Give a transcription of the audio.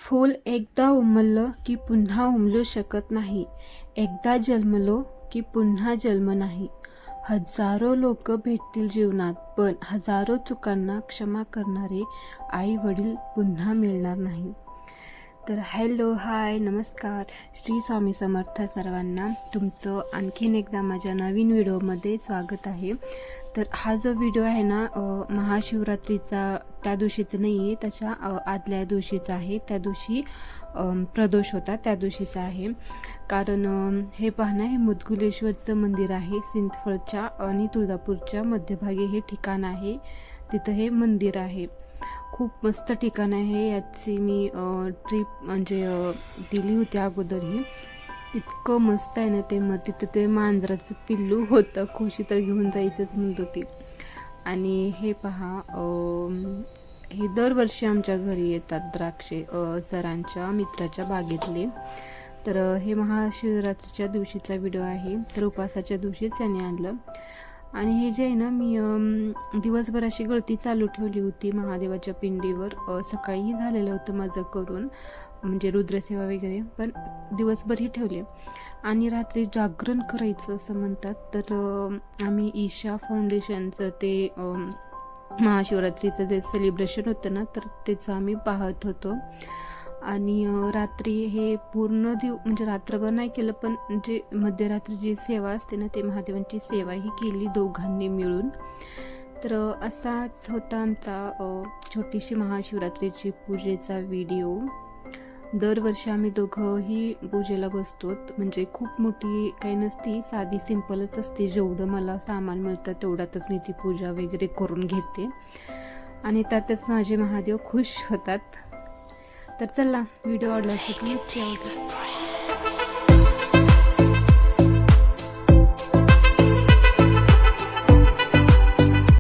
फूल एकदा उमललं की पुन्हा उमलू शकत नाही. एकदा जन्मलो की पुन्हा जन्म नाही. हजारो लोक भेटतील जीवनात, पण हजारो चुकांना क्षमा करणारे आई वडील पुन्हा मिळणार नाही. तर हॅलो, हाय, नमस्कार, श्री स्वामी समर्थ सर्वांना. तुमचं आणखीन एकदा माझ्या नवीन व्हिडिओमध्ये स्वागत आहे. तर हा जो व्हिडिओ आहे ना, महाशिवरात्रीचा त्या दिवशीचा नाही आहे, त्याच्या आदल्या दिवशीचा आहे. त्या दिवशी प्रदोष होता, त्या दिवशीचा आहे. कारण हे पाहणं, हे मुदगुलेश्वरचं मंदिर आहे. सिंदफळच्या आणि तुळजापूरच्या मध्यभागी हे ठिकाण आहे. तिथं हे मंदिर आहे. खूप मस्त ठिकाण आहे. याची मी ट्रिप म्हणजे दिली होती अगोदरही. इतकं मस्त आहे ना ते. मग तिथं ते मांजराचं पिल्लू होतं. खुशी तर घेऊन जायचंच म्हणत होती. आणि हे पहा, हे दरवर्षी आमच्या घरी येतात द्राक्षे, सरांच्या मित्राच्या बागेतले. तर हे महाशिवरात्रीच्या दिवशीचा व्हिडिओ आहे. तर उपासाच्या दिवशीच त्याने आणलं. आणि हे जे आहे ना, मी दिवसभर अशी गळती चालू ठेवली होती महादेवाच्या पिंडीवर. सकाळीही झालेलं होतं माझं करून, म्हणजे रुद्रसेवा वगैरे, पण दिवसभरही ठेवले. आणि रात्री जागरण करायचं असं म्हणतात. तर आम्ही ईशा फाउंडेशनचं ते महाशिवरात्रीचं जे सेलिब्रेशन होतं ना, तर त्याचं आम्ही पाहत होतो. आणि रात्री हे पूर्ण म्हणजे रात्रभर नाही केलं, पण जे मध्यरात्री जी सेवा असते ना, ते महादेवांची सेवाही केली दोघांनी मिळून. तर असाच होता आमचा छोटीशी महाशिवरात्रीची पूजेचा व्हिडिओ. दरवर्षी आम्ही दोघंही पूजेला बसतो. म्हणजे खूप मोठी काही नसती, साधी सिंपलच असते. जेवढं मला सामान मिळतं तेवढ्यातच मी ती पूजा वगैरे करून घेते. आणि त्यातच माझे महादेव खुश होतात. तर चला, व्हिडिओ आवडला असेल तर नक्की आवडेल.